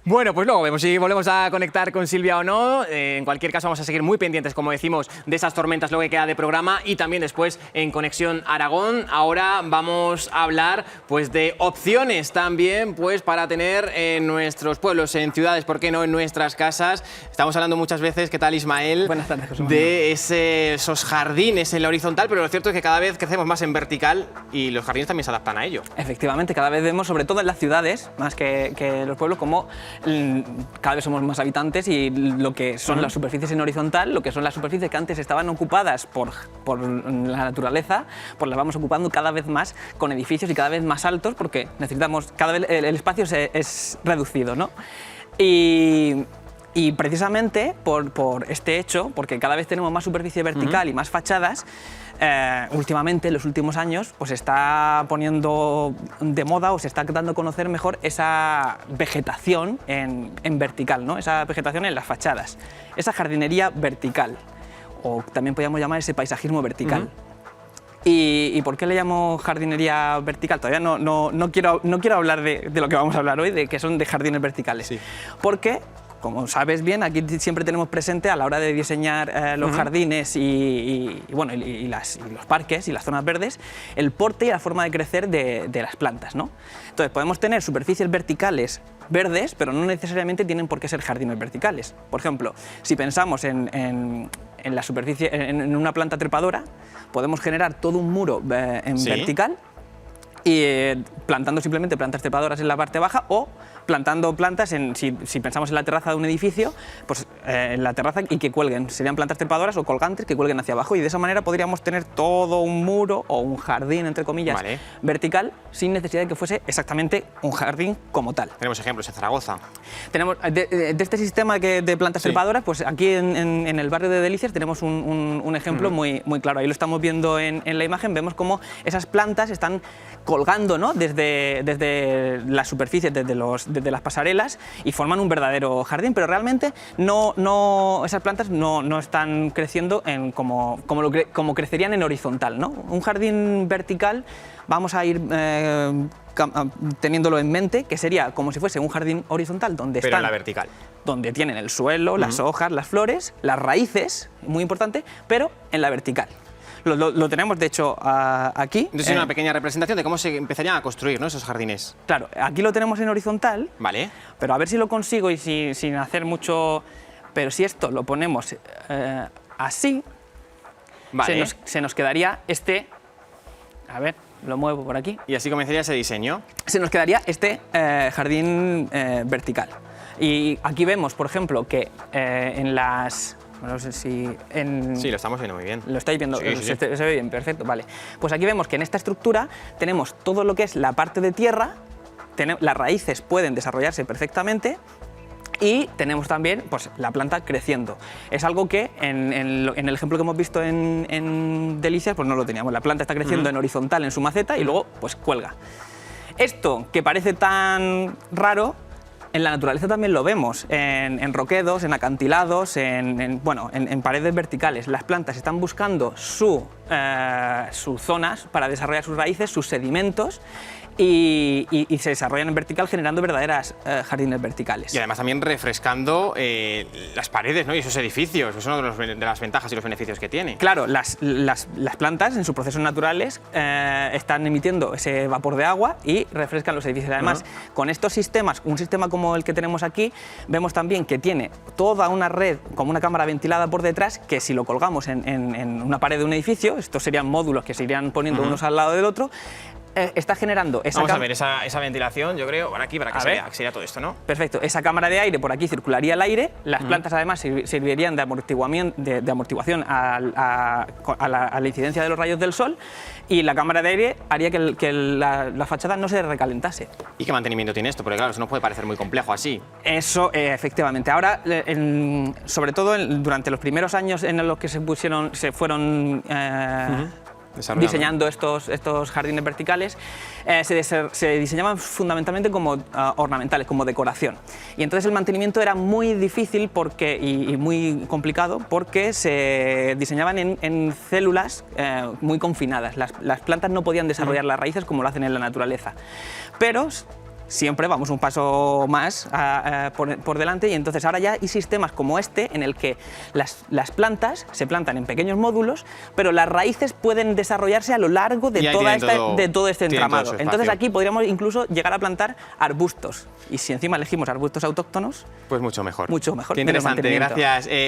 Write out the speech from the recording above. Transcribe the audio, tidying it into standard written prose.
Bueno, pues luego vemos si volvemos a conectar con Silvia o no. En cualquier caso, vamos a seguir muy pendientes, como decimos, de esas tormentas, lo que queda de programa, y también después en Conexión Aragón. Ahora vamos a hablar pues de opciones también pues para tener en nuestros pueblos, en ciudades, ¿por qué no en nuestras casas? Estamos hablando muchas veces, ¿qué tal, Ismael? Buenas tardes, José Manuel. De esos jardines en la horizontal, pero lo cierto es que cada vez crecemos más en vertical y los jardines también se adaptan a ello. Efectivamente, cada vez vemos, sobre todo en las ciudades, más que los pueblos, como cada vez somos más habitantes y lo que son las superficies en horizontal, lo que son las superficies que antes estaban ocupadas por la naturaleza, pues las vamos ocupando cada vez más con edificios y cada vez más altos, porque necesitamos, cada vez el espacio es reducido, ¿no? Y precisamente por este hecho, porque cada vez tenemos más superficie vertical y más fachadas, últimamente, en los últimos años, pues se está poniendo de moda o se está dando a conocer mejor esa vegetación en vertical, ¿no? Esa vegetación en las fachadas, esa jardinería vertical, o también podríamos llamar ese paisajismo vertical. ¿Y por qué le llamo jardinería vertical? Todavía no quiero hablar de lo que vamos a hablar hoy, de que son de jardines verticales, sí. Porque, como sabes bien, aquí siempre tenemos presente a la hora de diseñar los jardines y los parques y las zonas verdes, el porte y la forma de crecer de las plantas, ¿no? Entonces podemos tener superficies verticales verdes, pero no necesariamente tienen por qué ser jardines verticales. Por ejemplo, si pensamos en la superficie, en una planta trepadora, podemos generar todo un muro en vertical y plantando simplemente plantas trepadoras en la parte baja, o plantando plantas, si pensamos en la terraza de un edificio, pues en la terraza y que cuelguen, serían plantas trepadoras o colgantes que cuelguen hacia abajo, y de esa manera podríamos tener todo un muro o un jardín, entre comillas, vertical, sin necesidad de que fuese exactamente un jardín como tal. Tenemos ejemplos en Zaragoza. Tenemos de este sistema de plantas trepadoras, pues aquí en el barrio de Delicias tenemos un ejemplo muy claro. Ahí lo estamos viendo en la imagen, vemos cómo esas plantas están colgando, ¿no?, desde las superficies, desde las pasarelas, y forman un verdadero jardín, pero realmente esas plantas no están creciendo como crecerían en horizontal, ¿no? Un jardín vertical vamos a ir teniéndolo en mente, que sería como si fuese un jardín horizontal donde pero en la vertical, donde tienen el suelo, las hojas, las flores, las raíces, muy importante, pero en la vertical. Lo tenemos, de hecho, aquí. Entonces es una pequeña representación de cómo se empezarían a construir, ¿no?, esos jardines. Claro, aquí lo tenemos en horizontal, vale, pero a ver si lo consigo y sin hacer mucho. Pero si esto lo ponemos así, vale, se nos quedaría este. A ver, lo muevo por aquí. Y así comenzaría ese diseño. Se nos quedaría este jardín vertical. Y aquí vemos, por ejemplo, que en las. No sé si sí, lo estamos viendo muy bien. ¿Lo estáis viendo? Sí, sí. Se ve bien, perfecto, vale. Pues aquí vemos que en esta estructura tenemos todo lo que es la parte de tierra, las raíces pueden desarrollarse perfectamente, y tenemos también pues, la planta creciendo. Es algo que en el ejemplo que hemos visto en Delicias pues no lo teníamos. La planta está creciendo en horizontal en su maceta y luego pues cuelga. Esto que parece tan raro, en la naturaleza también lo vemos, en roquedos, en acantilados, en paredes verticales. Las plantas están buscando sus zonas para desarrollar sus raíces, sus sedimentos, y se desarrollan en vertical, generando verdaderas jardines verticales. Y además también refrescando las paredes, ¿no?, y esos edificios. Es una de las ventajas y los beneficios que tiene. Claro, las plantas en sus procesos naturales están emitiendo ese vapor de agua y refrescan los edificios. Además, con estos sistemas, un sistema como el que tenemos aquí, vemos también que tiene toda una red, como una cámara ventilada por detrás, que si lo colgamos en una pared de un edificio, estos serían módulos que se irían poniendo unos al lado del otro, está generando esa. Vamos a ver esa ventilación, yo creo, por aquí, para que se vea que sería todo esto, ¿no? Perfecto, esa cámara de aire por aquí circularía el aire, las plantas además servirían de amortiguación a la incidencia de los rayos del sol, y la cámara de aire haría que la fachada no se recalentase. ¿Y qué mantenimiento tiene esto? Porque claro, eso nos puede parecer muy complejo así. Eso, efectivamente. Ahora, sobre todo durante los primeros años en los que se fueron diseñando estos jardines verticales, se diseñaban fundamentalmente como ornamentales, como decoración. Y entonces el mantenimiento era muy difícil y muy complicado, porque se diseñaban en células muy confinadas. Las plantas no podían desarrollar las raíces como lo hacen en la naturaleza. Pero siempre vamos un paso más por delante, y entonces ahora ya hay sistemas como este en el que las plantas se plantan en pequeños módulos, pero las raíces pueden desarrollarse a lo largo de, todo este entramado. Entonces aquí podríamos incluso llegar a plantar arbustos, y si encima elegimos arbustos autóctonos, pues mucho mejor. Mucho mejor. Qué interesante, gracias.